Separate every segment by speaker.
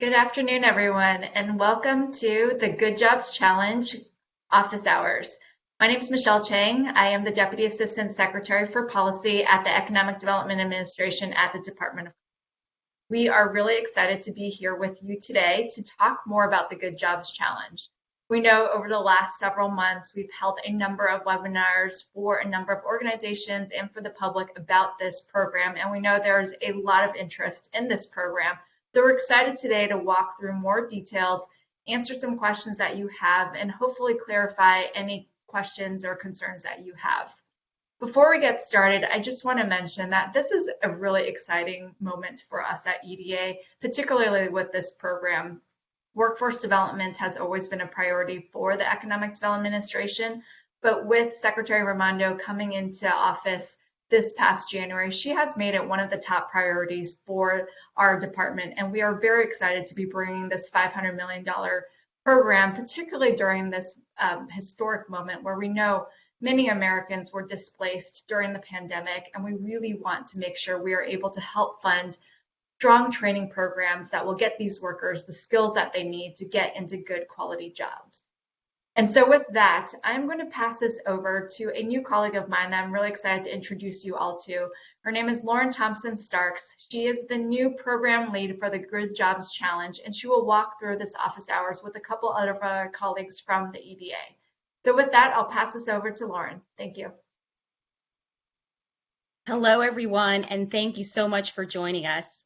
Speaker 1: Good afternoon, everyone, and welcome to the Good Jobs Challenge office hours. My name is Michelle Chang. I am the Deputy Assistant Secretary for Policy at the Economic Development Administration at the Department of. We are really excited to be here with you today to talk more about the Good Jobs Challenge. We know over the last several months, we've held a number of webinars for a number of organizations and for the public about this program, and we know there's a lot of interest in this program. So we're excited today to walk through more details, answer some questions that you have, and hopefully clarify any questions or concerns that you have. Before we get started, I just want to mention that this is a really exciting moment for us at EDA, particularly with this program. Workforce development has always been a priority for the Economic Development Administration, but with Secretary Raimondo coming into office this past January, she has made it one of the top priorities for our department, and we are very excited to be bringing this $500 million program, particularly during this historic moment where we know many Americans were displaced during the pandemic, and we really want to make sure we are able to help fund strong training programs that will get these workers the skills that they need to get into good quality jobs. And so with that, I'm going to pass this over to a new colleague of mine that I'm really excited to introduce you all to. Her name is Lauren Thompson Starks. She is the new program lead for the Good Jobs Challenge, and she will walk through this office hours with a couple of our colleagues from the EDA. So with that, I'll pass this over to Lauren. Thank you.
Speaker 2: Hello, everyone, and thank you so much for joining us.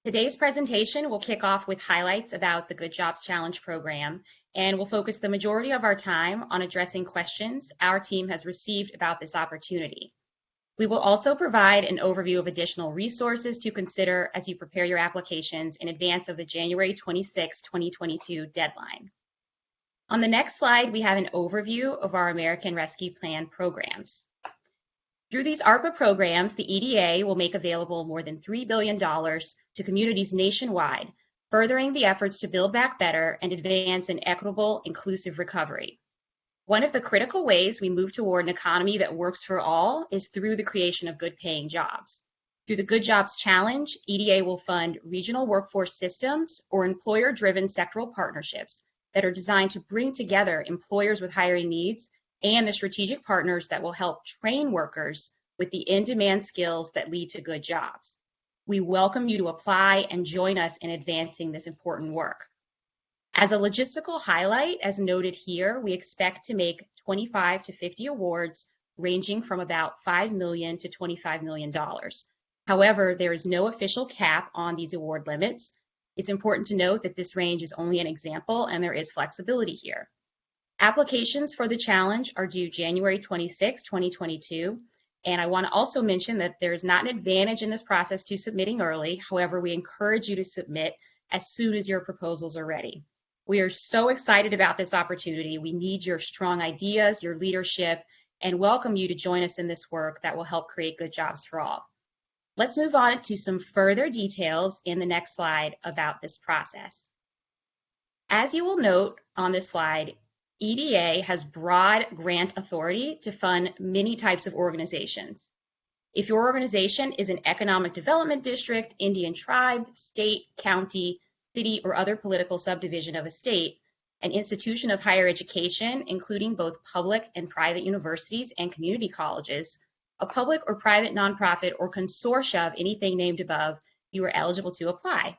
Speaker 2: Today's presentation will kick off with highlights about the Good Jobs Challenge program, and we'll focus the majority of our time on addressing questions our team has received about this opportunity. We will also provide an overview of additional resources to consider as you prepare your applications in advance of the January 26, 2022 deadline. On the next slide, we have an overview of our American Rescue Plan programs. Through these ARPA programs, the EDA will make available more than $3 billion to communities nationwide, furthering the efforts to build back better and advance an equitable, inclusive recovery. One of the critical ways we move toward an economy that works for all is through the creation of good-paying jobs. Through the Good Jobs Challenge, EDA will fund regional workforce systems or employer-driven sectoral partnerships that are designed to bring together employers with hiring needs and the strategic partners that will help train workers with the in-demand skills that lead to good jobs. We welcome you to apply and join us in advancing this important work. As a logistical highlight, as noted here, we expect to make 25 to 50 awards ranging from about $5 million to $25 million. However, there is no official cap on these award limits. It's important to note that this range is only an example and there is flexibility here. Applications for the challenge are due January 26, 2022, and I want to also mention that there is not an advantage in this process to submitting early. However, we encourage you to submit as soon as your proposals are ready. We are so excited about this opportunity. We need your strong ideas, your leadership, and welcome you to join us in this work that will help create good jobs for all. Let's move on to some further details in the next slide about this process. As you will note on this slide, EDA has broad grant authority to fund many types of organizations. If your organization is an economic development district, Indian tribe, state, county, city, or other political subdivision of a state, an institution of higher education, including both public and private universities and community colleges, a public or private nonprofit or consortia of anything named above, you are eligible to apply.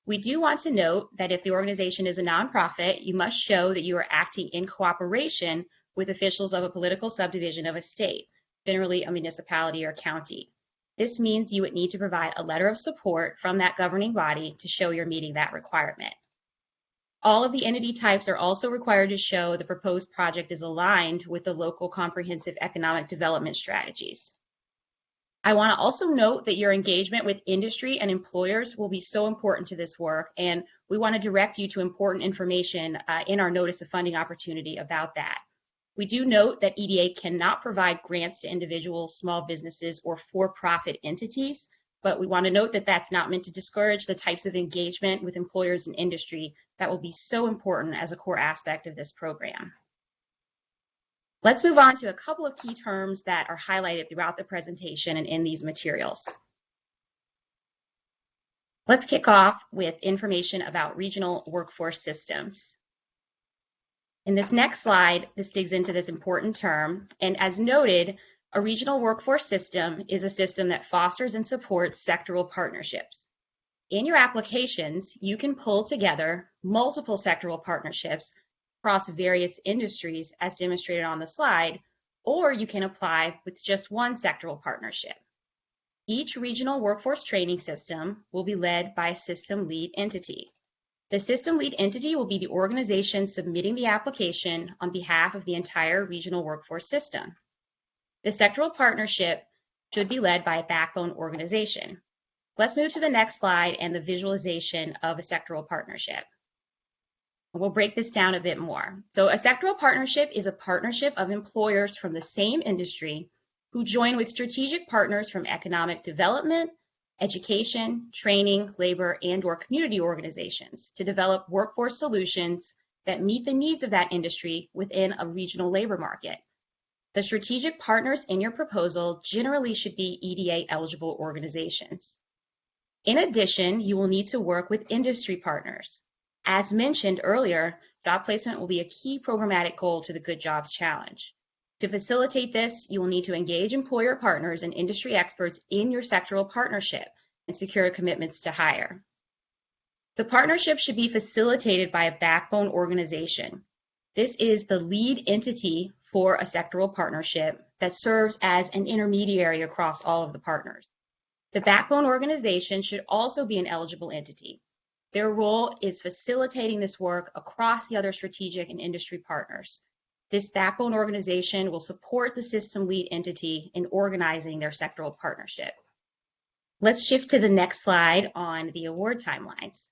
Speaker 2: We do want to note that if the organization is a nonprofit, you must show that you are acting in cooperation with officials of a political subdivision of a state, generally a municipality or county. This means you would need to provide a letter of support from that governing body to show you're meeting that requirement. All of the entity types are also required to show the proposed project is aligned with the local comprehensive economic development strategies. I want to also note that your engagement with industry and employers will be so important to this work, and we want to direct you to important information in our notice of funding opportunity about that. We do note that EDA cannot provide grants to individual small businesses or for-profit entities, but we want to note that that's not meant to discourage the types of engagement with employers and industry that will be so important as a core aspect of this program. Let's move on to a couple of key terms that are highlighted throughout the presentation and in these materials. Let's kick off with information about regional workforce systems. In this next slide, this digs into this important term, and as noted, a regional workforce system is a system that fosters and supports sectoral partnerships. In your applications, you can pull together multiple sectoral partnerships across various industries as demonstrated on the slide, or you can apply with just one sectoral partnership. Each regional workforce training system will be led by a system lead entity. The system lead entity will be the organization submitting the application on behalf of the entire regional workforce system. The sectoral partnership should be led by a backbone organization. Let's move to the next slide and the visualization of a sectoral partnership. We'll break this down a bit more. So a sectoral partnership is a partnership of employers from the same industry who join with strategic partners from economic development, education, training, labor, and/or community organizations to develop workforce solutions that meet the needs of that industry within a regional labor market. The strategic partners in your proposal generally should be EDA-eligible organizations. In addition, you will need to work with industry partners. As mentioned earlier, job placement will be a key programmatic goal to the Good Jobs Challenge. To facilitate this, you will need to engage employer partners and industry experts in your sectoral partnership and secure commitments to hire. The partnership should be facilitated by a backbone organization. This is the lead entity for a sectoral partnership that serves as an intermediary across all of the partners. The backbone organization should also be an eligible entity. Their role is facilitating this work across the other strategic and industry partners. This backbone organization will support the system lead entity in organizing their sectoral partnership. Let's shift to the next slide on the award timelines.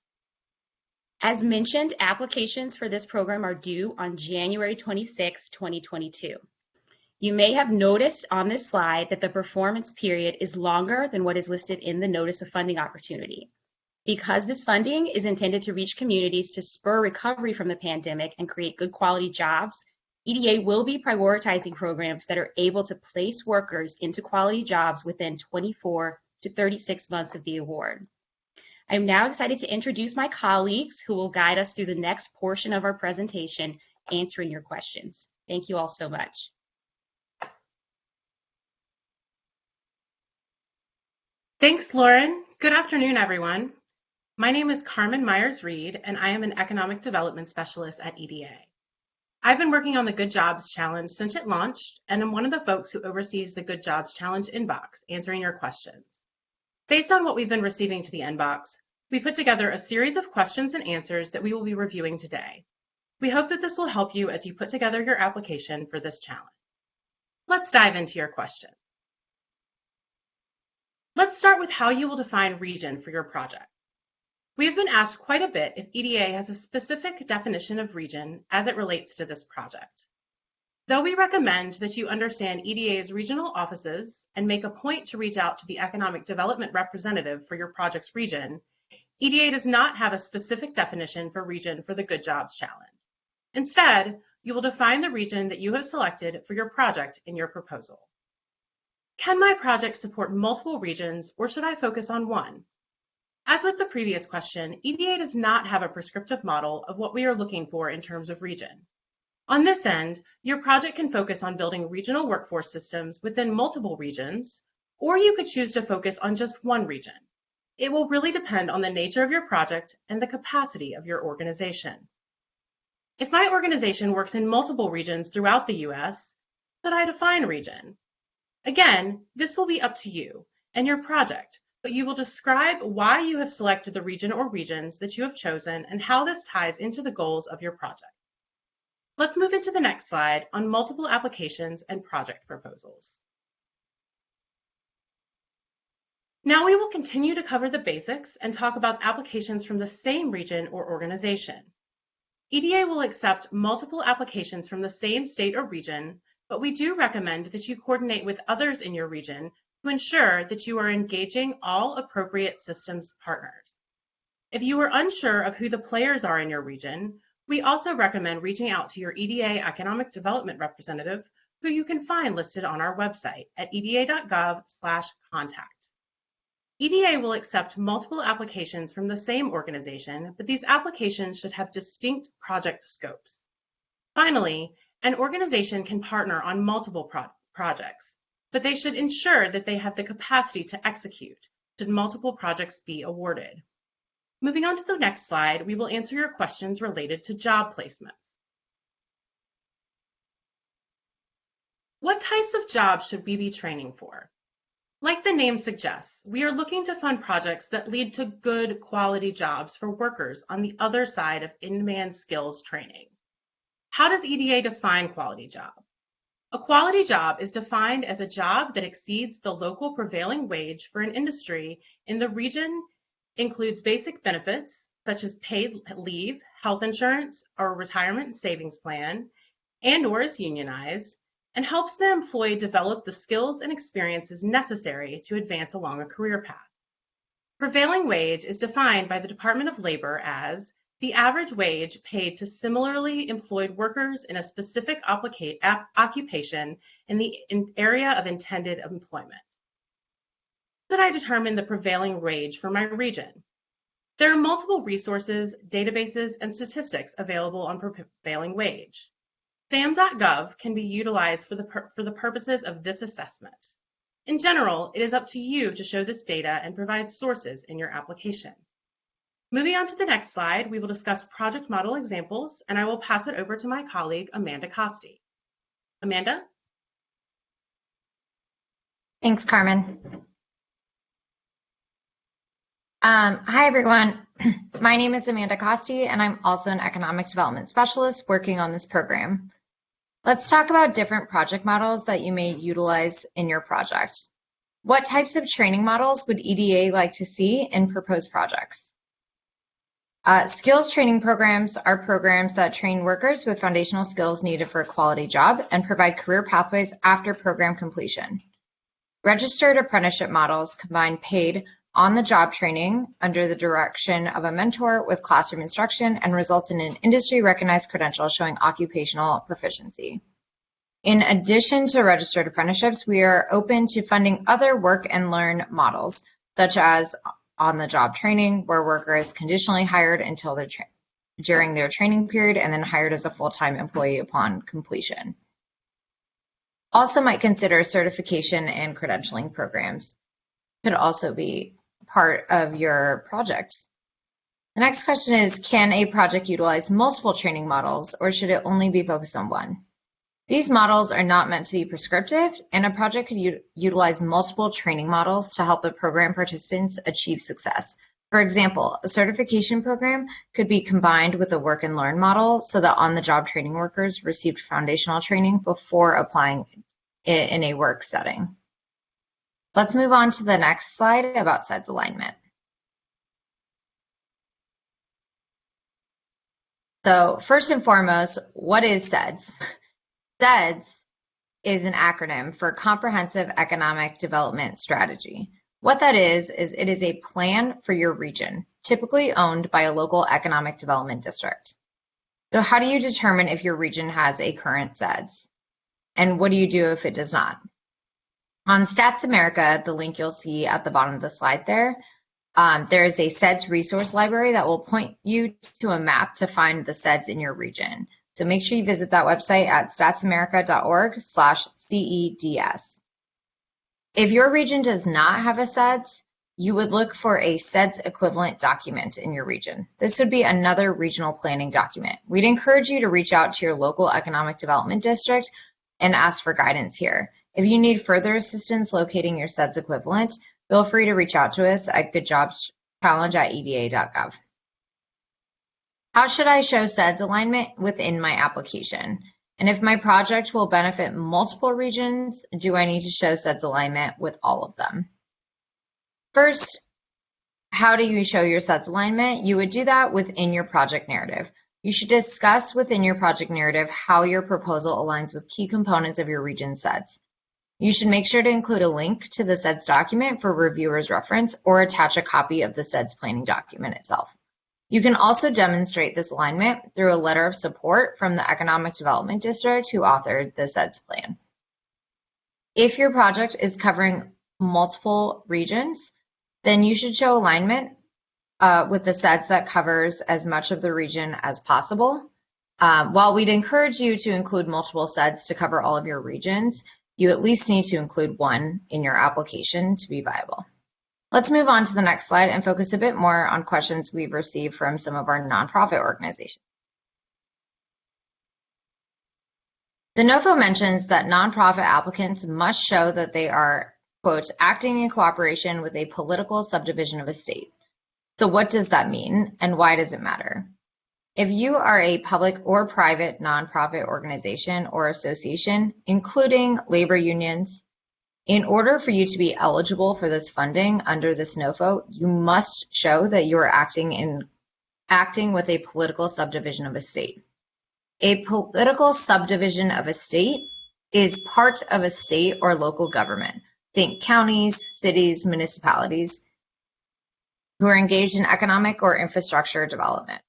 Speaker 2: As mentioned, applications for this program are due on January 26, 2022. You may have noticed on this slide that the performance period is longer than what is listed in the Notice of Funding Opportunity. Because this funding is intended to reach communities to spur recovery from the pandemic and create good quality jobs, EDA will be prioritizing programs that are able to place workers into quality jobs within 24 to 36 months of the award. I'm now excited to introduce my colleagues who will guide us through the next portion of our presentation, answering your questions. Thank you all so much.
Speaker 3: Thanks, Lauren. Good afternoon, everyone. My name is Carmen Myers-Reed, and I am an Economic Development Specialist at EDA. I've been working on the Good Jobs Challenge since it launched, and I'm one of the folks who oversees the Good Jobs Challenge inbox, answering your questions. Based on what we've been receiving to the inbox, we put together a series of questions and answers that we will be reviewing today. We hope that this will help you as you put together your application for this challenge. Let's dive into your question. Let's start with how you will define region for your project. We have been asked quite a bit if EDA has a specific definition of region as it relates to this project. Though we recommend that you understand EDA's regional offices and make a point to reach out to the economic development representative for your project's region, EDA does not have a specific definition for region for the Good Jobs Challenge. Instead, you will define the region that you have selected for your project in your proposal. Can my project support multiple regions, or should I focus on one? As with the previous question, EDA does not have a prescriptive model of what we are looking for in terms of region. On this end, your project can focus on building regional workforce systems within multiple regions, or you could choose to focus on just one region. It will really depend on the nature of your project and the capacity of your organization. If my organization works in multiple regions throughout the U.S., should I define region? Again, this will be up to you and your project, but you will describe why you have selected the region or regions that you have chosen and how this ties into the goals of your project. Let's move into the next slide on multiple applications and project proposals. Now we will continue to cover the basics and talk about applications from the same region or organization. EDA will accept multiple applications from the same state or region, but we do recommend that you coordinate with others in your region to ensure that you are engaging all appropriate systems partners. If you are unsure of who the players are in your region, we also recommend reaching out to your EDA Economic Development Representative, who you can find listed on our website at eda.gov/contact. EDA will accept multiple applications from the same organization, but these applications should have distinct project scopes. Finally, an organization can partner on multiple projects, but they should ensure that they have the capacity to execute should multiple projects be awarded. Moving on to the next slide, we will answer your questions related to job placements. What types of jobs should we be training for? Like the name suggests, we are looking to fund projects that lead to good quality jobs for workers on the other side of in-demand skills training. How does EDA define quality job? A quality job is defined as a job that exceeds the local prevailing wage for an industry in the region, includes basic benefits such as paid leave, health insurance, or retirement savings plan, and/or is unionized, and helps the employee develop the skills and experiences necessary to advance along a career path. Prevailing wage is defined by the Department of Labor as the average wage paid to similarly employed workers in a specific occupation in the area of intended employment. How should I determine the prevailing wage for my region? There are multiple resources, databases, and statistics available on prevailing wage. SAM.gov can be utilized for the purposes of this assessment. In general, it is up to you to show this data and provide sources in your application. Moving on to the next slide, we will discuss project model examples, and I will pass it over to my colleague, Amanda Costi. Amanda?
Speaker 1: Thanks, Carmen. Hi, everyone. My name is Amanda Costi, and I'm also an economic development specialist working on this program. Let's talk about different project models that you may utilize in your project. What types of training models would EDA like to see in proposed projects? Skills training programs are programs that train workers with foundational skills needed for a quality job and provide career pathways after program completion. Registered apprenticeship models combine paid on-the-job training under the direction of a mentor with classroom instruction and results in an industry-recognized credential showing occupational proficiency. In addition to registered apprenticeships, we are open to funding other work and learn models, such as on-the-job training, where worker is conditionally hired until during their training period and then hired as a full-time employee upon completion. Also might consider certification and credentialing programs. Could also be part of your project. The next question is, can a project utilize multiple training models or should it only be focused on one? These models are not meant to be prescriptive, and a project could utilize multiple training models to help the program participants achieve success. For example, a certification program could be combined with a work and learn model so that on-the-job training workers received foundational training before applying it in a work setting. Let's move on to the next slide about CEDS alignment. So first and foremost, what is CEDS? CEDS is an acronym for Comprehensive Economic Development Strategy. What that is it is a plan for your region, typically owned by a local economic development district. So how do you determine if your region has a current CEDS? And what do you do if it does not? On Stats America, the link you'll see at the bottom of the slide there, there is a CEDS resource library that will point you to a map to find the CEDS in your region. So make sure you visit that website at statsamerica.org/CEDS. If your region does not have a CEDS, you would look for a CEDS equivalent document in your region. This would be another regional planning document. We'd encourage you to reach out to your local economic development district and ask for guidance here. If you need further assistance locating your CEDS equivalent, feel free to reach out to us at goodjobschallenge@eda.gov. How should I show CEDS alignment within my application? And if my project will benefit multiple regions, do I need to show CEDS alignment with all of them? First, how do you show your CEDS alignment? You would do that within your project narrative. You should discuss within your project narrative how your proposal aligns with key components of your region's CEDS. You should make sure to include a link to the CEDS document for reviewers' reference or attach a copy of the CEDS planning document itself. You can also demonstrate this alignment through a letter of support from the Economic Development District who authored the CEDS plan. If your project is covering multiple regions,
Speaker 4: then you should show alignment with the CEDS that covers as much of the region as possible. While we'd encourage you to include multiple CEDS to cover all of your regions, you at least need to include one in your application to be viable. Let's move on to the next slide and focus a bit more on questions we've received from some of our nonprofit organizations. The NOFO mentions that nonprofit applicants must show that they are, quote, acting in cooperation with a political subdivision of a state. So what does that mean, and why does it matter? If you are a public or private nonprofit organization or association, including labor unions, in order for you to be eligible for this funding under this NOFO, you must show that you are acting with a political subdivision of a state. A political subdivision of a state is part of a state or local government. Think counties, cities, municipalities who are engaged in economic or infrastructure development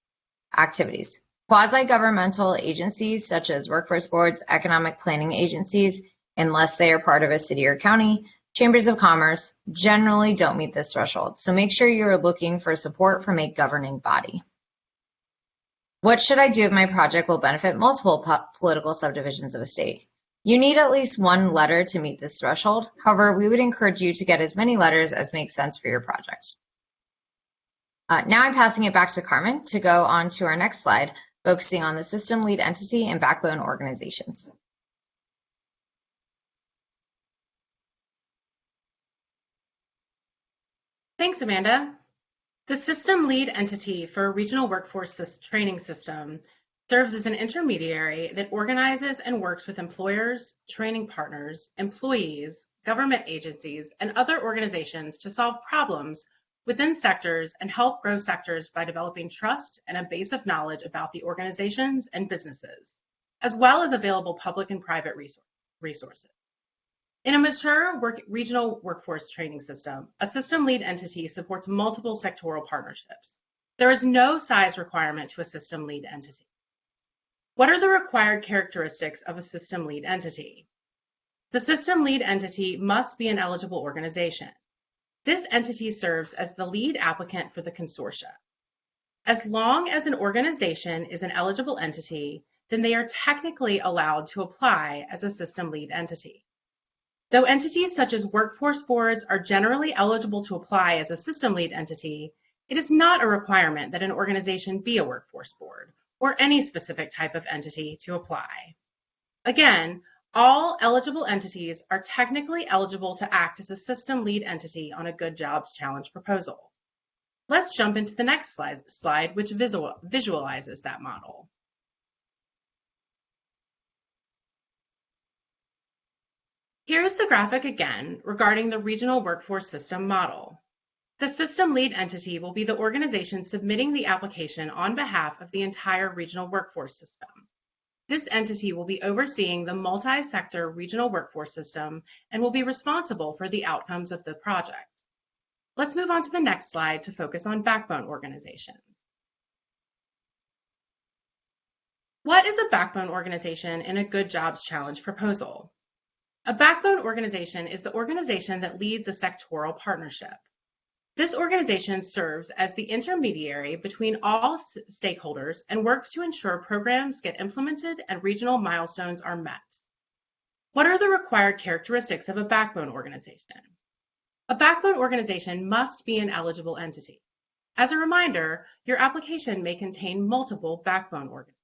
Speaker 4: activities. Quasi-governmental agencies such as workforce boards, economic planning agencies, unless they are part of a city or county, chambers of commerce generally don't meet this threshold. So make sure you're looking for support from a governing body. What should I do if my project will benefit multiple political subdivisions of a state? You need at least one letter to meet this threshold. However, we would encourage you to get as many letters as make sense for your project. Now I'm passing it back to Carmen to go on to our next slide, focusing on the system lead entity and backbone organizations.
Speaker 3: Thanks, Amanda. The system lead entity for a regional workforce training system serves as an intermediary that organizes and works with employers, training partners, employees, government agencies, and other organizations to solve problems within sectors and help grow sectors by developing trust and a base of knowledge about the organizations and businesses, as well as available public and private resources. In a mature regional workforce training system, a system lead entity supports multiple sectoral partnerships. There is no size requirement to a system lead entity. What are the required characteristics of a system lead entity? The system lead entity must be an eligible organization. This entity serves as the lead applicant for the consortia. As long as an organization is an eligible entity, then they are technically allowed to apply as a system lead entity. Though entities such as workforce boards are generally eligible to apply as a system lead entity, it is not a requirement that an organization be a workforce board or any specific type of entity to apply. Again, all eligible entities are technically eligible to act as a system lead entity on a Good Jobs Challenge proposal. Let's jump into the next slide, which visualizes that model. Here's the graphic again regarding the regional workforce system model. The system lead entity will be the organization submitting the application on behalf of the entire regional workforce system. This entity will be overseeing the multi-sector regional workforce system and will be responsible for the outcomes of the project. Let's move on to the next slide to focus on backbone organization. What is a backbone organization in a Good Jobs Challenge proposal? A backbone organization is the organization that leads a sectoral partnership. This organization serves as the intermediary between all stakeholders and works to ensure programs get implemented and regional milestones are met. What are the required characteristics of a backbone organization? A backbone organization must be an eligible entity. As a reminder, your application may contain multiple backbone organizations.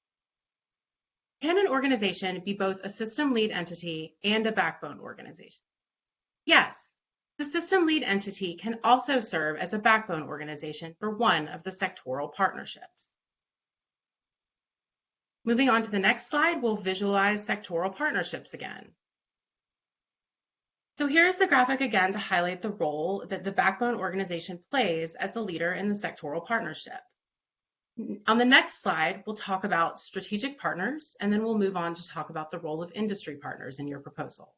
Speaker 3: Can an organization be both a system lead entity and a backbone organization? Yes. The system lead entity can also serve as a backbone organization for one of the sectoral partnerships. Moving on to the next slide, we'll visualize sectoral partnerships again. So here's the graphic again to highlight the role that the backbone organization plays as the leader in the sectoral partnership. On the next slide, we'll talk about strategic partners, and then we'll move on to talk about the role of industry partners in your proposal.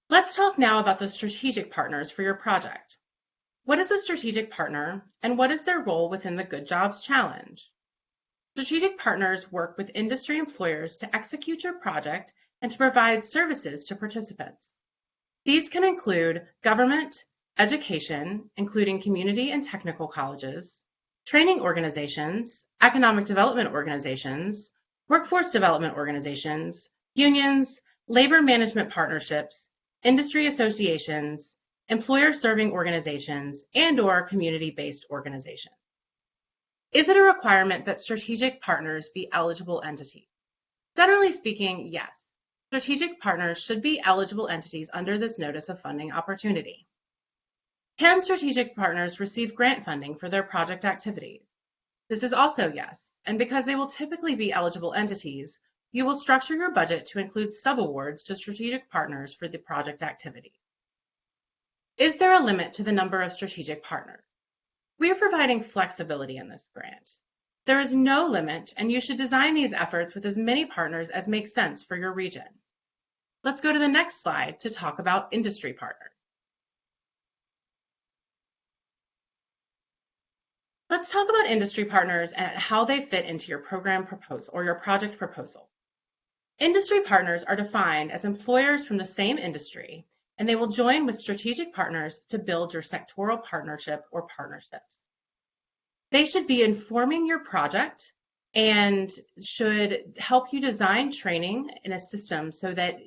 Speaker 3: Let's talk now about the strategic partners for your project. What is a strategic partner, and what is their role within the Good Jobs Challenge? Strategic partners work with industry employers to execute your project and to provide services to participants. These can include government, education, including community and technical colleges, training organizations, economic development organizations, workforce development organizations, unions, labor management partnerships, industry associations, employer-serving organizations, and/or community-based organizations. Is it a requirement that strategic partners be eligible entities? Generally speaking, yes. Strategic partners should be eligible entities under this Notice of Funding opportunity. Can strategic partners receive grant funding for their project activities? This is also yes, and because they will typically be eligible entities, you will structure your budget to include subawards to strategic partners for the project activity. Is there a limit to the number of strategic partners? We are providing flexibility in this grant. There is no limit, and you should design these efforts with as many partners as make sense for your region. Let's go to the next slide to talk about industry partners. Let's talk about industry partners and how they fit into your program proposal or your project proposal. Industry partners are defined as employers from the same industry, and they will join with strategic partners to build your sectoral partnership or partnerships. They should be informing your project and should help you design training in a system so that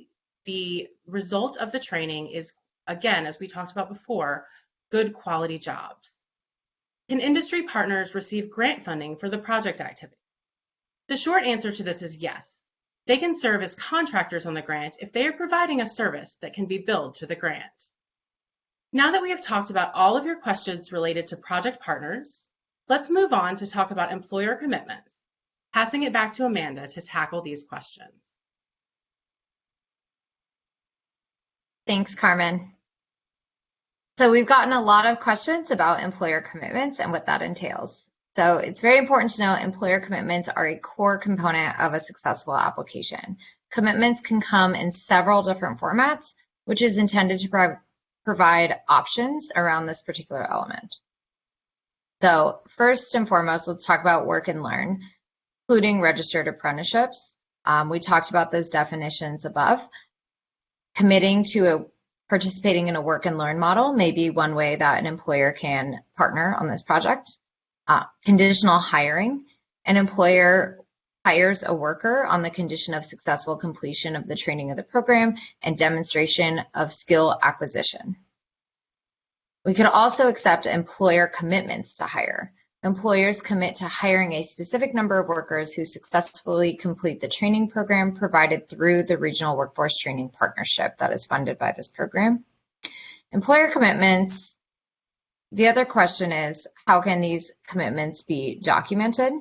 Speaker 3: the result of the training is, again, as we talked about before, good quality jobs. Can industry partners receive grant funding for the project activity? The short answer to this is yes. They can serve as contractors on the grant if they are providing a service that can be billed to the grant. Now that we have talked about all of your questions related to project partners, let's move on to talk about employer commitments, passing it back to Amanda to tackle these questions.
Speaker 4: Thanks, Carmen. So we've gotten a lot of questions about employer commitments and what that entails. So it's very important to know employer commitments are a core component of a successful application. Commitments can come in several different formats, which is intended to provide options around this particular element. So first and foremost, let's talk about work and learn, including registered apprenticeships. We talked about those definitions above. Committing to participating in a work and learn model may be one way that an employer can partner on this project. Conditional hiring, an employer hires a worker on the condition of successful completion of the training of the program and demonstration of skill acquisition. We could also accept employer commitments to hire. Employers commit to hiring a specific number of workers who successfully complete the training program provided through the Regional Workforce Training Partnership that is funded by this program. Employer commitments, the other question is, how can these commitments be documented?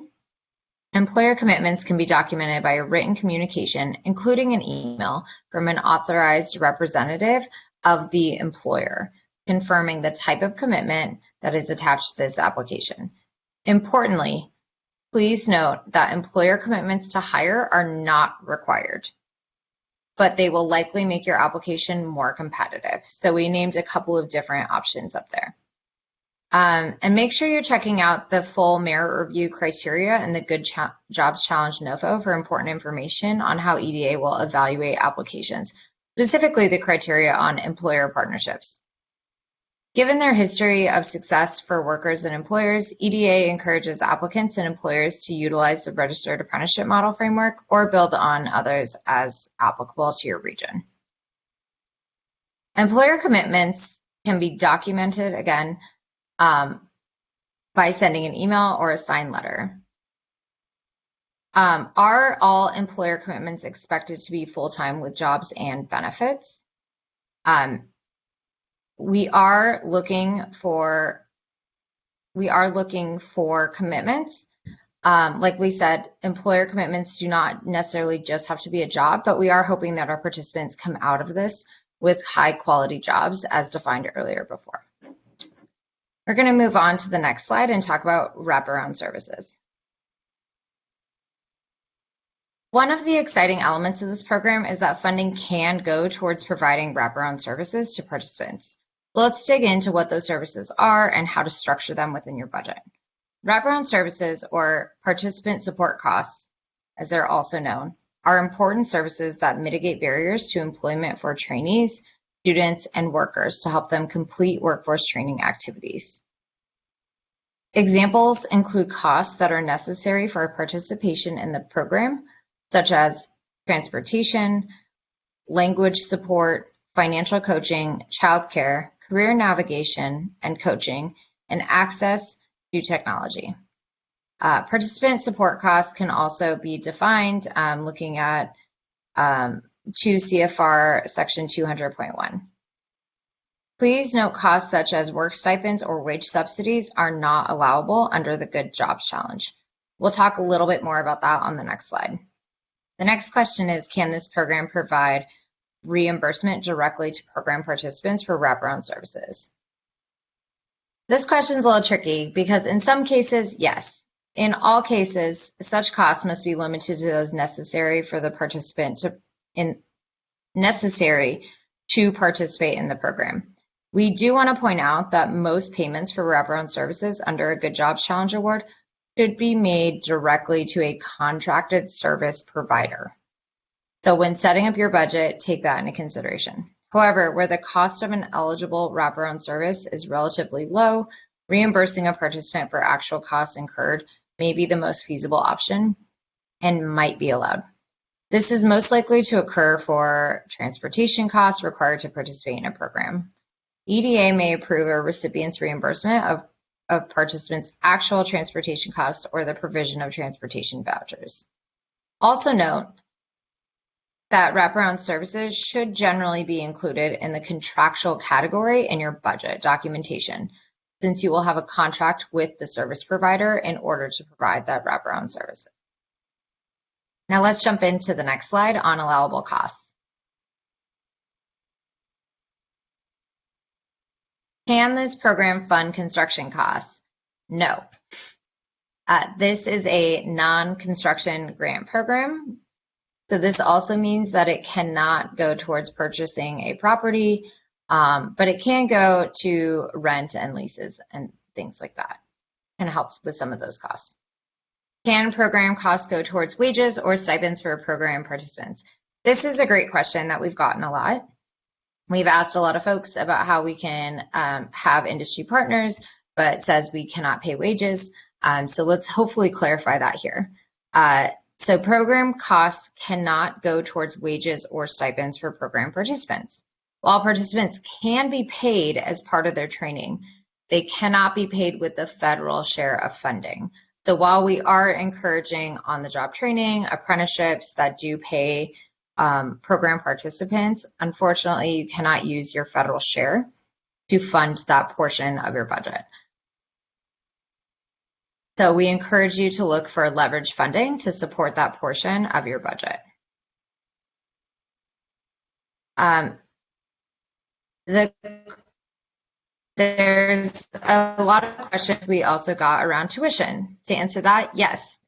Speaker 4: Employer commitments can be documented by a written communication, including an email from an authorized representative of the employer, confirming the type of commitment that is attached to this application. Importantly, please note that employer commitments to hire are not required, but they will likely make your application more competitive. So we named a couple of different options up there. And make sure you're checking out the full merit review criteria and the Good Jobs Challenge NOFO for important information on how EDA will evaluate applications, specifically the criteria on employer partnerships. Given their history of success for workers and employers, EDA encourages applicants and employers to utilize the Registered Apprenticeship Model Framework or build on others as applicable to your region. Employer commitments can be documented, again, by sending an email or a signed letter. Are all employer commitments expected to be full-time with jobs and benefits? We are looking for commitments. Like we said, employer commitments do not necessarily just have to be a job, but we are hoping that our participants come out of this with high quality jobs as defined earlier before. We're going to move on to the next slide and talk about wraparound services. One of the exciting elements of this program is that funding can go towards providing wraparound services to participants. Let's dig into what those services are and how to structure them within your budget. Wraparound services, or participant support costs, as they're also known, are important services that mitigate barriers to employment for trainees, students, and workers to help them complete workforce training activities. Examples include costs that are necessary for participation in the program, such as transportation, language support, financial coaching, childcare, career navigation and coaching, and access to technology. Participant support costs can also be defined looking at 2 CFR section 200.1. Please note costs such as work stipends or wage subsidies are not allowable under the Good Jobs Challenge. We'll talk a little bit more about that on the next slide. The next question is, can this program provide reimbursement directly to program participants for wraparound services? This question is a little tricky because in some cases, yes. In all cases, such costs must be limited to those necessary for the participant necessary to participate in the program. We do want to point out that most payments for wraparound services under a Good Jobs Challenge award should be made directly to a contracted service provider. So when setting up your budget, take that into consideration. However, where the cost of an eligible wraparound service is relatively low, reimbursing a participant for actual costs incurred may be the most feasible option and might be allowed. This is most likely to occur for transportation costs required to participate in a program. EDA may approve a recipient's reimbursement of participants' actual transportation costs or the provision of transportation vouchers. Also note that wraparound services should generally be included in the contractual category in your budget documentation, since you will have a contract with the service provider in order to provide that wraparound service. Now let's jump into the next slide on allowable costs. Can this program fund construction costs? No. This is a non-construction grant program. So this also means that it cannot go towards purchasing a property, but it can go to rent and leases and things like that, and helps with some of those costs. Can program costs go towards wages or stipends for program participants? This is a great question that we've gotten a lot. We've asked a lot of folks about how we can have industry partners, but it says we cannot pay wages. So let's hopefully clarify that here. So program costs cannot go towards wages or stipends for program participants. While participants can be paid as part of their training, they cannot be paid with the federal share of funding. So while we are encouraging on-the-job training, apprenticeships that do pay program participants, unfortunately, you cannot use your federal share to fund that portion of your budget. So we encourage you to look for leverage funding to support that portion of your budget. There's a lot of questions we also got around tuition. To answer that, yes.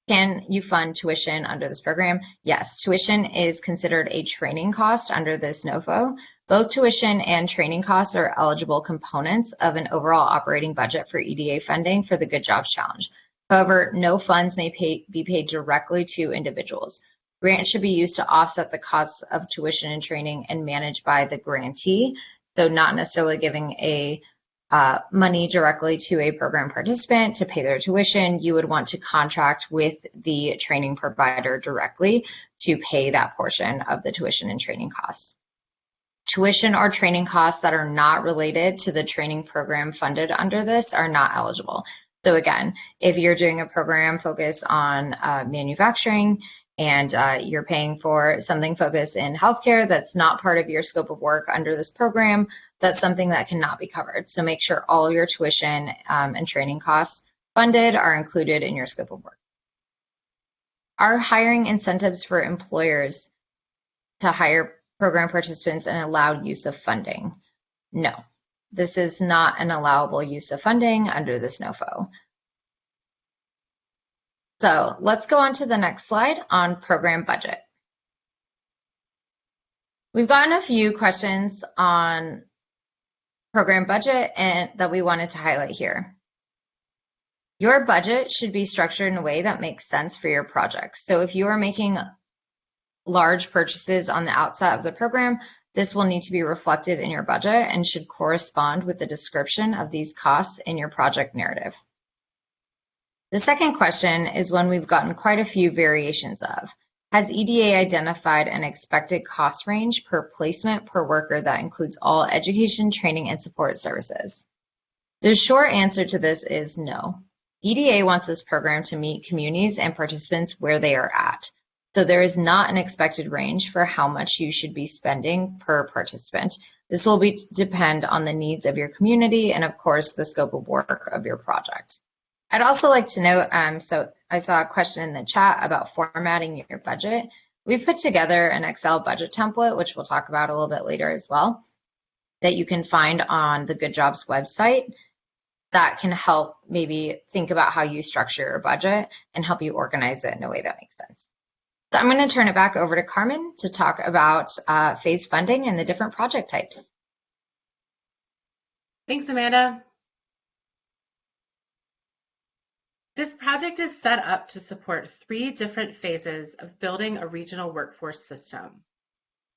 Speaker 4: Can you fund tuition under this program? Yes, tuition is considered a training cost under this NOFO. Both tuition and training costs are eligible components of an overall operating budget for EDA funding for the Good Jobs Challenge. However, no funds may be paid directly to individuals. Grants should be used to offset the costs of tuition and training and managed by the grantee, so not necessarily giving a money directly to a program participant to pay their tuition. You would want to contract with the training provider directly to pay that portion of the tuition and training costs. Tuition or training costs that are not related to the training program funded under this are not eligible. So again, if you're doing a program focused on manufacturing and you're paying for something focused in healthcare that's not part of your scope of work under this program, that's something that cannot be covered. So make sure all of your tuition and training costs funded are included in your scope of work. Are hiring incentives for employers to hire program participants an allowed use of funding? No, this is not an allowable use of funding under this NOFO. So let's go on to the next slide on program budget. We've gotten a few questions on program budget and that we wanted to highlight here. Your budget should be structured in a way that makes sense for your project. So if you are making large purchases on the outset of the program, this will need to be reflected in your budget and should correspond with the description of these costs in your project narrative. The second question is one we've gotten quite a few variations of. Has EDA identified an expected cost range per placement per worker that includes all education, training, and support services? The short answer to this is no. EDA wants this program to meet communities and participants where they are at. So there is not an expected range for how much you should be spending per participant. This will depend on the needs of your community and, of course, the scope of work of your project. I'd also like to note, so I saw a question in the chat about formatting your budget. We've put together an Excel budget template, which we'll talk about a little bit later as well, that you can find on the Good Jobs website that can help maybe think about how you structure your budget and help you organize it in a way that makes sense. So I'm going to turn it back over to Carmen to talk about phased funding and the different project types.
Speaker 3: Thanks, Amanda. This project is set up to support 3 different phases of building a regional workforce system.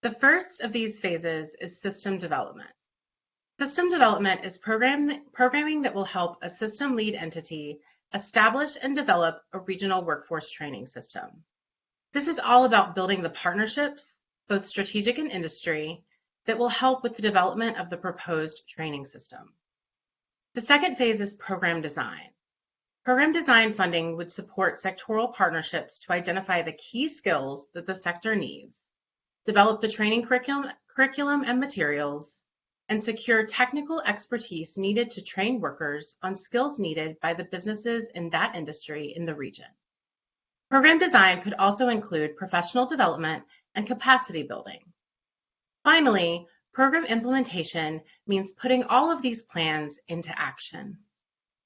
Speaker 3: The first of these phases is system development. System development is programming that will help a system lead entity establish and develop a regional workforce training system. This is all about building the partnerships, both strategic and industry, that will help with the development of the proposed training system. The second phase is program design. Program design funding would support sectoral partnerships to identify the key skills that the sector needs, develop the training curriculum and materials, and secure technical expertise needed to train workers on skills needed by the businesses in that industry in the region. Program design could also include professional development and capacity building. Finally, program implementation means putting all of these plans into action.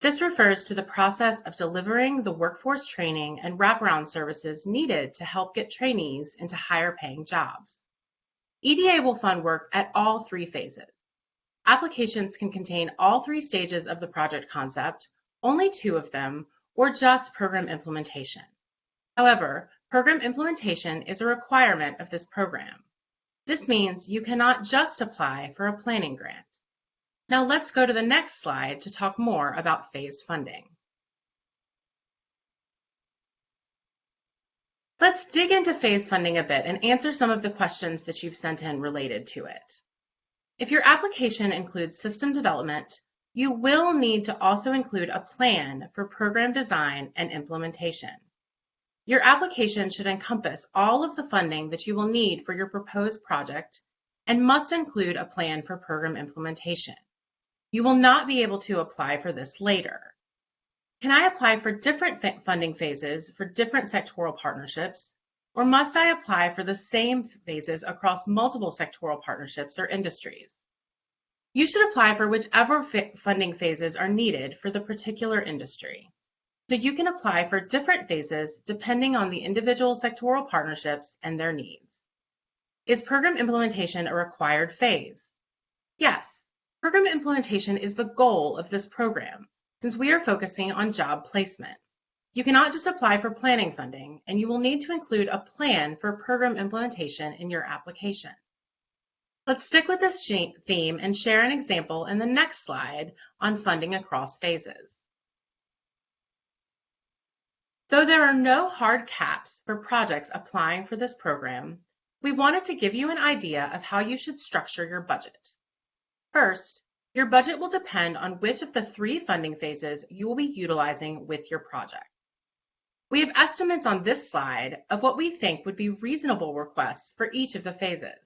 Speaker 3: This refers to the process of delivering the workforce training and wraparound services needed to help get trainees into higher paying jobs. EDA will fund work at all 3 phases. Applications can contain all 3 stages of the project concept, only 2 of them, or just program implementation. However, program implementation is a requirement of this program. This means you cannot just apply for a planning grant. Now let's go to the next slide to talk more about phased funding. Let's dig into phased funding a bit and answer some of the questions that you've sent in related to it. If your application includes system development, you will need to also include a plan for program design and implementation. Your application should encompass all of the funding that you will need for your proposed project and must include a plan for program implementation. You will not be able to apply for this later. Can I apply for different funding phases for different sectoral partnerships, or must I apply for the same phases across multiple sectoral partnerships or industries? You should apply for whichever funding phases are needed for the particular industry. So you can apply for different phases depending on the individual sectoral partnerships and their needs. Is program implementation a required phase? Yes. Program implementation is the goal of this program, since we are focusing on job placement. You cannot just apply for planning funding, and you will need to include a plan for program implementation in your application. Let's stick with this theme and share an example in the next slide on funding across phases. Though there are no hard caps for projects applying for this program, we wanted to give you an idea of how you should structure your budget. First, your budget will depend on which of the 3 funding phases you will be utilizing with your project. We have estimates on this slide of what we think would be reasonable requests for each of the phases.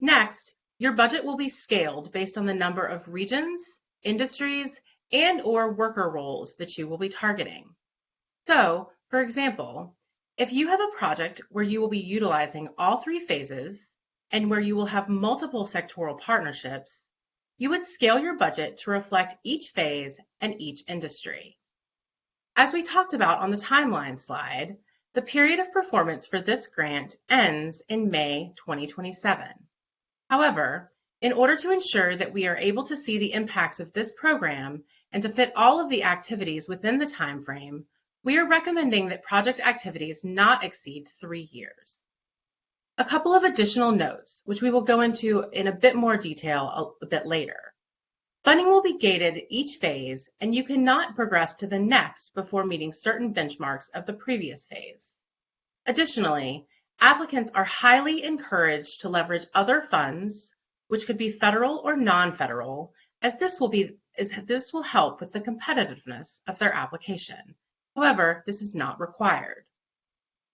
Speaker 3: Next, your budget will be scaled based on the number of regions, industries, and/or worker roles that you will be targeting. So, for example, if you have a project where you will be utilizing all 3 phases, and where you will have multiple sectoral partnerships, you would scale your budget to reflect each phase and each industry. As we talked about on the timeline slide, the period of performance for this grant ends in May 2027. However, in order to ensure that we are able to see the impacts of this program and to fit all of the activities within the time frame, we are recommending that project activities not exceed 3 years. A couple of additional notes, which we will go into in a bit more detail a bit later. Funding will be gated each phase, and you cannot progress to the next before meeting certain benchmarks of the previous phase. Additionally, applicants are highly encouraged to leverage other funds, which could be federal or non-federal, as this will help with the competitiveness of their application. However, this is not required.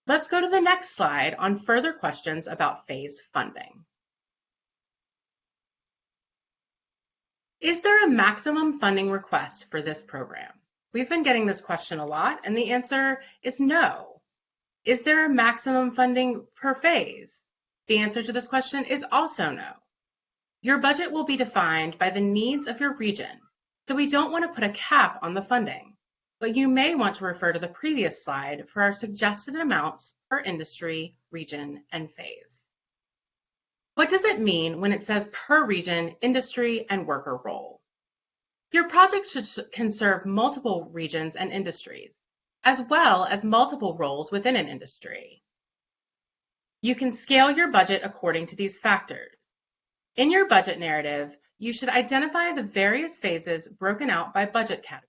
Speaker 3: Let's go to the next slide on further questions about phased funding. Is there a maximum funding request for this program? We've been getting this question a lot, and the answer is no. Is there a maximum funding per phase? The answer to this question is also no. Your budget will be defined by the needs of your region, so we don't want to put a cap on the funding, but you may want to refer to the previous slide for our suggested amounts per industry, region, and phase. What does it mean when it says per region, industry, and worker role? Your project can serve multiple regions and industries, as well as multiple roles within an industry. You can scale your budget according to these factors. In your budget narrative, you should identify the various phases broken out by budget category.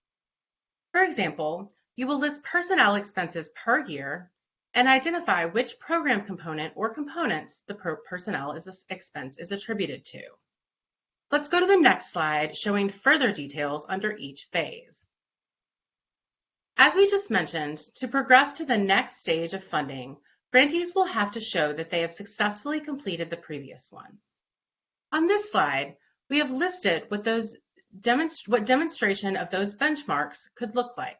Speaker 3: For example, you will list personnel expenses per year and identify which program component or components the personnel expense is attributed to. Let's go to the next slide showing further details under each phase. As we just mentioned, to progress to the next stage of funding, grantees will have to show that they have successfully completed the previous one. On this slide, we have listed what demonstration of those benchmarks could look like.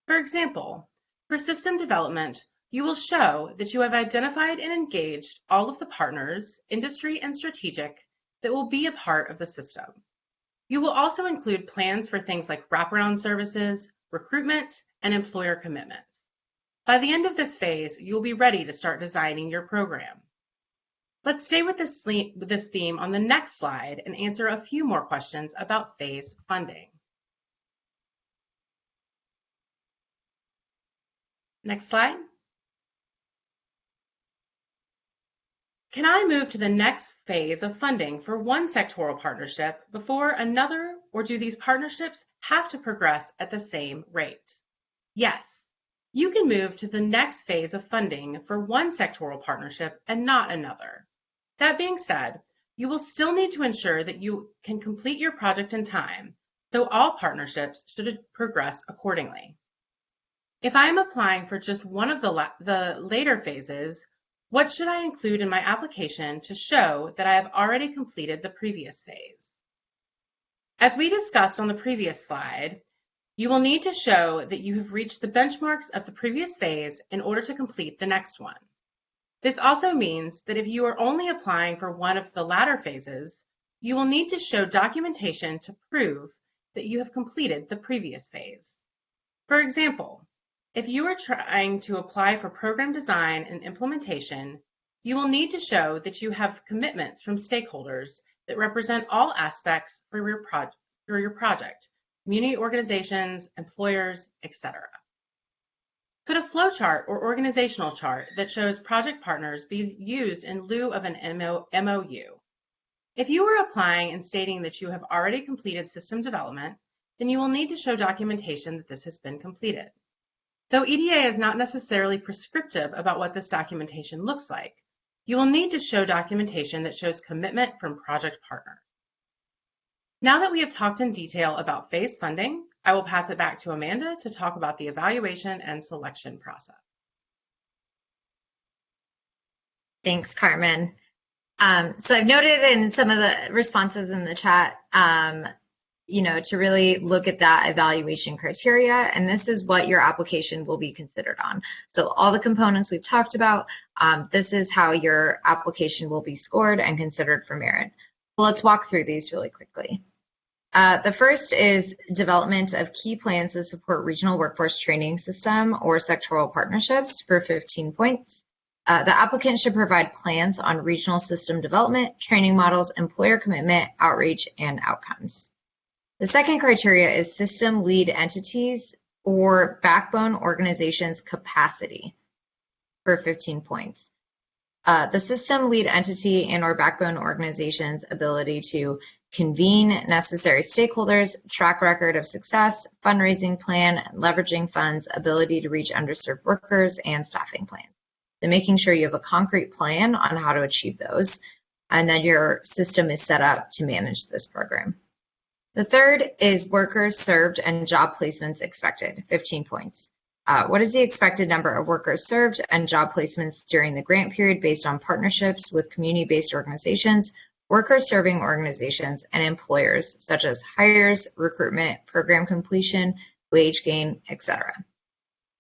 Speaker 3: For example, for system development, you will show that you have identified and engaged all of the partners, industry and strategic, that will be a part of the system. You will also include plans for things like wraparound services, recruitment, and employer commitments. By the end of this phase, you'll be ready to start designing your program. Let's stay with this theme on the next slide and answer a few more questions about phased funding. Next slide. Can I move to the next phase of funding for one sectoral partnership before another, or do these partnerships have to progress at the same rate? Yes, you can move to the next phase of funding for one sectoral partnership and not another. That being said, you will still need to ensure that you can complete your project in time, so all partnerships should progress accordingly. If I am applying for just one of the later phases, what should I include in my application to show that I have already completed the previous phase? As we discussed on the previous slide, you will need to show that you have reached the benchmarks of the previous phase in order to complete the next one. This also means that if you are only applying for one of the latter phases, you will need to show documentation to prove that you have completed the previous phase. For example, if you are trying to apply for program design and implementation, you will need to show that you have commitments from stakeholders that represent all aspects for your project, community organizations, employers, etc. Could a flowchart or organizational chart that shows project partners be used in lieu of an MOU? If you are applying and stating that you have already completed system development, then you will need to show documentation that this has been completed. Though EDA is not necessarily prescriptive about what this documentation looks like, you will need to show documentation that shows commitment from project partners. Now that we have talked in detail about phased funding, I will pass it back to Amanda to talk about the evaluation and selection process.
Speaker 4: Thanks, Carmen. So I've noted in some of the responses in the chat, to really look at that evaluation criteria, and this is what your application will be considered on. So all the components we've talked about, this is how your application will be scored and considered for merit. Well, let's walk through these really quickly. The first is development of key plans to support regional workforce training system or sectoral partnerships for 15 points. The applicant should provide plans on regional system development, training models, employer commitment, outreach, and outcomes. The second criteria is system lead entities or backbone organization's capacity for 15 points. The system lead entity and or backbone organization's ability to convene necessary stakeholders, track record of success, fundraising plan, leveraging funds, ability to reach underserved workers, and staffing plans. So making sure you have a concrete plan on how to achieve those, and that your system is set up to manage this program. The third is workers served and job placements expected, 15 points. What is the expected number of workers served and job placements during the grant period based on partnerships with community-based organizations, workers serving organizations, and employers such as hires, recruitment, program completion, wage gain, etc.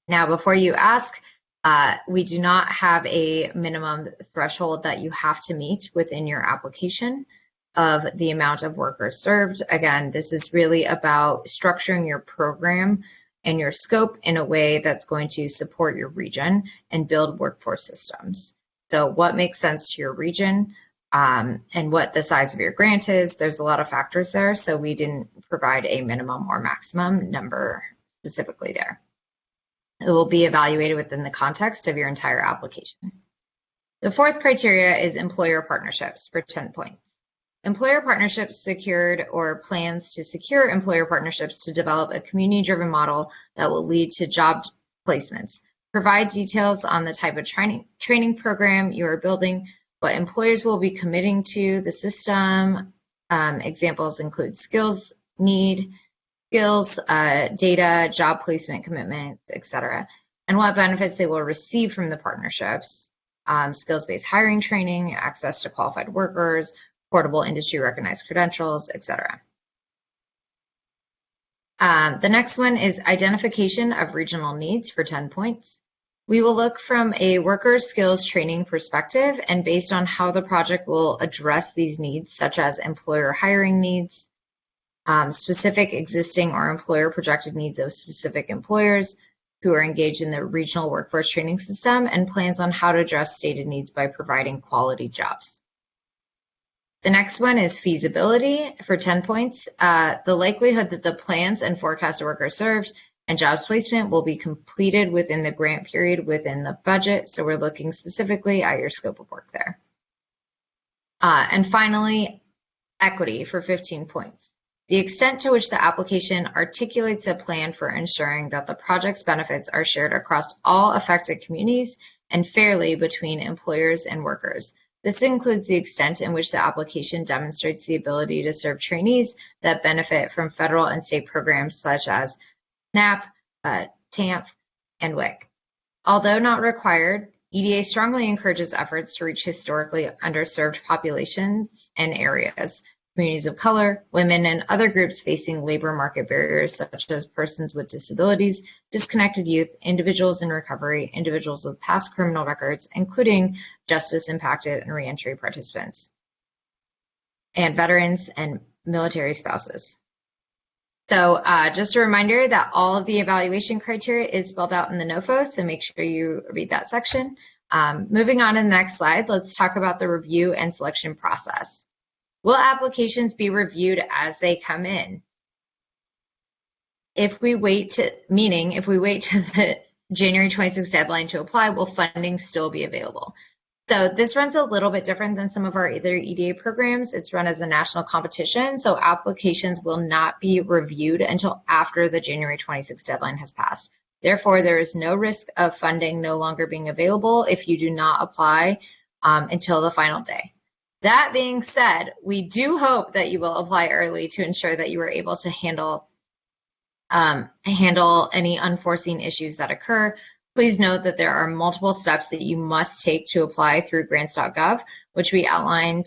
Speaker 4: Now, before you ask, we do not have a minimum threshold that you have to meet within your application of the amount of workers served. Again, this is really about structuring your program and your scope in a way that's going to support your region and build workforce systems. So what makes sense to your region and what the size of your grant is, there's a lot of factors there, so we didn't provide a minimum or maximum number specifically there. It will be evaluated within the context of your entire application. The fourth criteria is employer partnerships for 10 points. Employer partnerships secured or plans to secure employer partnerships to develop a community-driven model that will lead to job placements. Provide details on the type of training program you are building, what employers will be committing to the system. Examples include skills need, skills, data, job placement commitments, etc. And what benefits they will receive from the partnerships, skills-based hiring training, access to qualified workers, portable industry recognized credentials, etc. The next one is identification of regional needs for 10 points. We will look from a worker skills training perspective and based on how the project will address these needs, such as employer hiring needs, specific existing or employer projected needs of specific employers who are engaged in the regional workforce training system, and plans on how to address stated needs by providing quality jobs. The next one is feasibility for 10 points. The likelihood that the plans and forecast of workers served and jobs placement will be completed within the grant period within the budget. So we're looking specifically at your scope of work there. And finally, equity for 15 points. The extent to which the application articulates a plan for ensuring that the project's benefits are shared across all affected communities and fairly between employers and workers. This includes the extent in which the application demonstrates the ability to serve trainees that benefit from federal and state programs such as SNAP, TAMF, and WIC. Although not required, EDA strongly encourages efforts to reach historically underserved populations and areas, communities of color, women, and other groups facing labor market barriers such as persons with disabilities, disconnected youth, individuals in recovery, individuals with past criminal records, including justice-impacted and reentry participants, and veterans and military spouses. So just a reminder that all of the evaluation criteria is spelled out in the NOFO, so make sure you read that section. Moving on to the next slide, let's talk about the review and selection process. Will applications be reviewed as they come in? If we wait to the January 26th deadline to apply, will funding still be available? So this runs a little bit different than some of our other EDA programs. It's run as a national competition, so applications will not be reviewed until after the January 26th deadline has passed. Therefore, there is no risk of funding no longer being available if you do not apply until the final day. That being said, we do hope that you will apply early to ensure that you are able to handle any unforeseen issues that occur. Please note that there are multiple steps that you must take to apply through grants.gov, which we outlined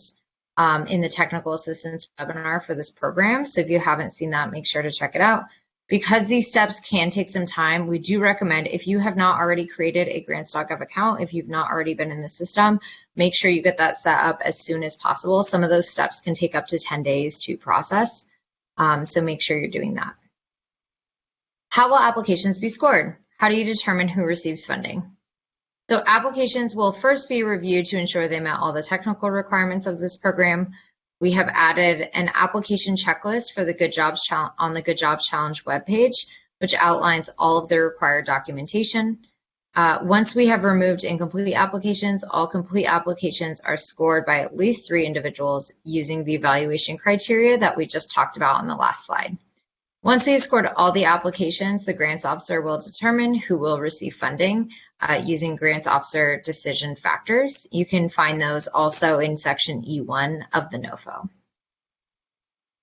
Speaker 4: in the technical assistance webinar for this program. So if you haven't seen that, make sure to check it out. Because these steps can take some time, we do recommend, if you have not already created a grants.gov account, if you've not already been in the system, make sure you get that set up as soon as possible. Some of those steps can take up to 10 days to process, so make sure you're doing that. How will applications be scored? How do you determine who receives funding? So applications will first be reviewed to ensure they met all the technical requirements of this program. we have added an application checklist for the Good Jobs on the Good Jobs Challenge webpage, which outlines all of the required documentation. Once we have removed incomplete applications, all complete applications are scored by at least 3 individuals using the evaluation criteria that we just talked about on the last slide. Once we have scored all the applications, the grants officer will determine who will receive funding using grants officer decision factors. You can find those also in section E1 of the NOFO.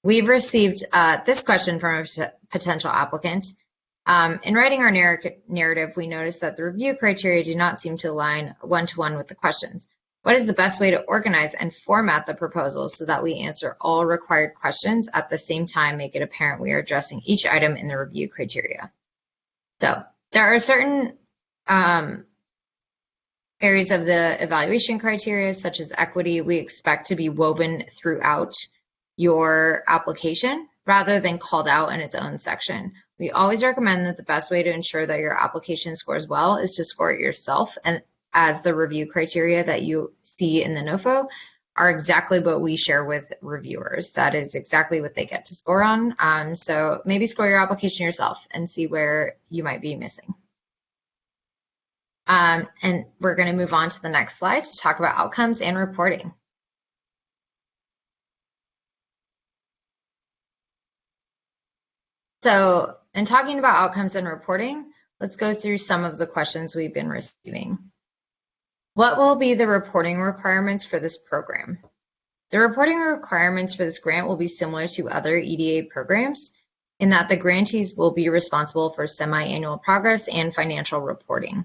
Speaker 4: We've received this question from a potential applicant. In writing our narrative, we noticed that the review criteria do not seem to align one-to-one with the questions. What is the best way to organize and format the proposal so that we answer all required questions at the same time, make it apparent we are addressing each item in the review criteria? So there are certain areas of the evaluation criteria, such as equity, we expect to be woven throughout your application rather than called out in its own section. We always recommend that the best way to ensure that your application scores well is to score it yourself, and as the review criteria that you see in the NOFO are exactly what we share with reviewers. That is exactly what they get to score on. So maybe score your application yourself and see where you might be missing. And we're going to move on to the next slide to talk about outcomes and reporting. So in talking about outcomes and reporting, let's go through some of the questions we've been receiving. What will be the reporting requirements for this program? The reporting requirements for this grant will be similar to other EDA programs in that the grantees will be responsible for semi-annual progress and financial reporting.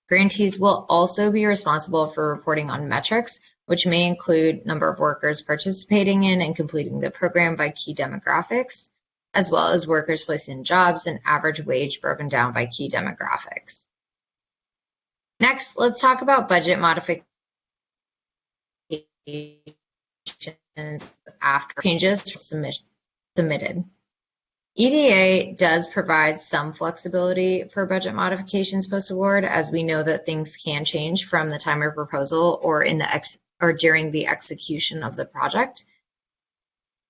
Speaker 4: Grantees will also be responsible for reporting on metrics, which may include number of workers participating in and completing the program by key demographics, as well as workers placed in jobs and average wage broken down by key demographics. Next, let's talk about budget modifications after changes submitted. EDA does provide some flexibility for budget modifications post-award, as we know that things can change from the time of proposal or during the execution of the project.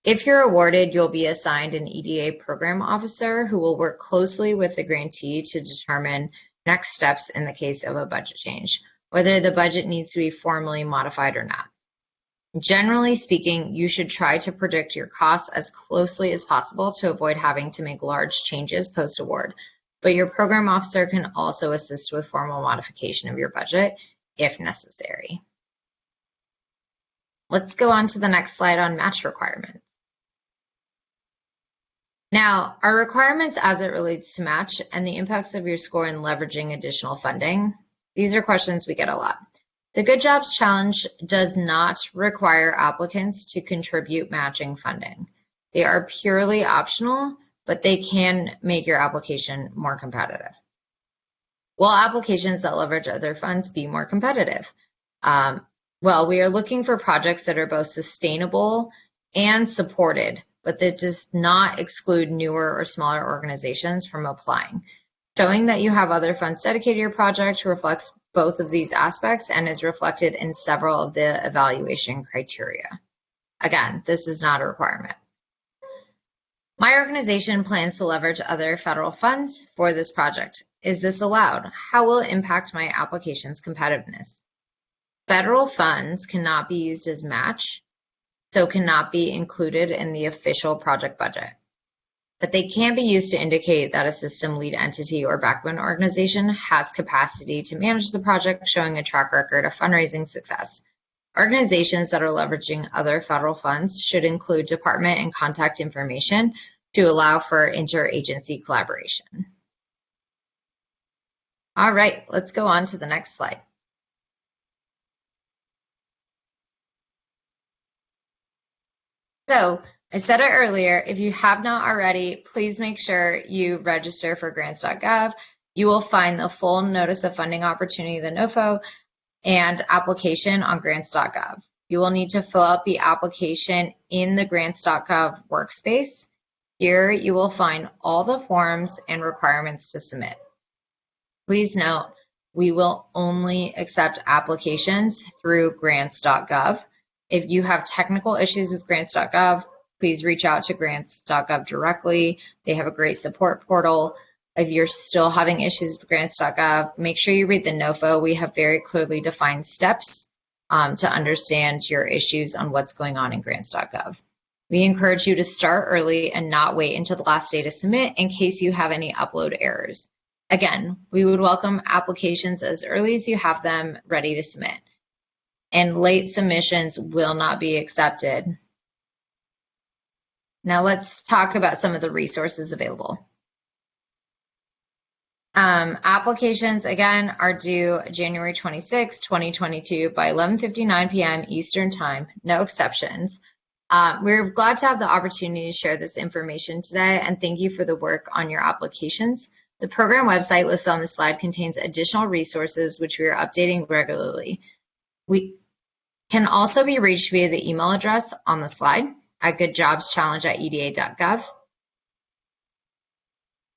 Speaker 4: If you're awarded, you'll be assigned an EDA program officer who will work closely with the grantee to determine next steps in the case of a budget change, whether the budget needs to be formally modified or not. Generally speaking, you should try to predict your costs as closely as possible to avoid having to make large changes post-award, but your program officer can also assist with formal modification of your budget if necessary. Let's go on to the next slide on match requirements. Now, our requirements as it relates to match and the impacts of your score in leveraging additional funding, these are questions we get a lot. The Good Jobs Challenge does not require applicants to contribute matching funding. They are purely optional, but they can make your application more competitive. Will applications that leverage other funds be more competitive? Well, we are looking for projects that are both sustainable and supported, but that does not exclude newer or smaller organizations from applying. Showing that you have other funds dedicated to your project reflects both of these aspects and is reflected in several of the evaluation criteria. Again, this is not a requirement. My organization plans to leverage other federal funds for this project. Is this allowed? How will it impact my application's competitiveness? Federal funds cannot be used as match, so cannot be included in the official project budget. But they can be used to indicate that a system lead entity or backbone organization has capacity to manage the project, showing a track record of fundraising success. Organizations that are leveraging other federal funds should include department and contact information to allow for interagency collaboration. All right, let's go on to the next slide. So, I said it earlier, if you have not already, please make sure you register for grants.gov. You will find the full notice of funding opportunity, the NOFO, and application on grants.gov. You will need to fill out the application in the grants.gov workspace. Here you will find all the forms and requirements to submit. Please note, we will only accept applications through grants.gov. If you have technical issues with grants.gov, please reach out to grants.gov directly. They have a great support portal. If you're still having issues with grants.gov, make sure you read the NOFO. We have very clearly defined steps to understand your issues on what's going on in grants.gov. We encourage you to start early and not wait until the last day to submit in case you have any upload errors. Again, we would welcome applications as early as you have them ready to submit. And late submissions will not be accepted. Now let's talk about some of the resources available. Applications, again, are due January 26, 2022 by 11:59 p.m. Eastern Time, no exceptions. We're glad to have the opportunity to share this information today, and thank you for the work on your applications. The program website listed on the slide contains additional resources which we are updating regularly. We can also be reached via the email address on the slide at goodjobschallenge@eda.gov.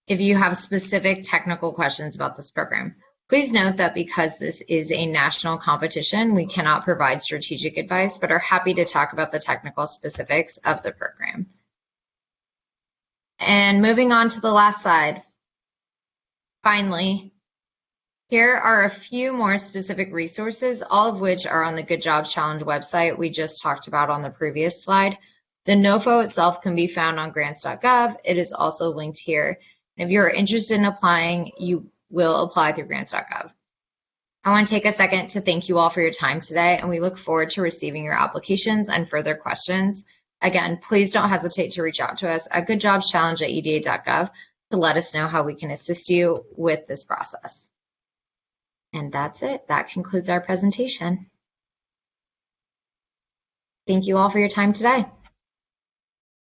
Speaker 4: If you have specific technical questions about this program, please note that because this is a national competition, we cannot provide strategic advice, but are happy to talk about the technical specifics of the program. And moving on to the last slide. Finally, here are a few more specific resources, all of which are on the Good Jobs Challenge website we just talked about on the previous slide. The NOFO itself can be found on grants.gov. It is also linked here. And if you're interested in applying, you will apply through grants.gov. I want to take a second to thank you all for your time today, and we look forward to receiving your applications and further questions. Again, please don't hesitate to reach out to us at goodjobschallenge@eda.gov to let us know how we can assist you with this process. And that's it. That concludes our presentation. Thank you all for your time today.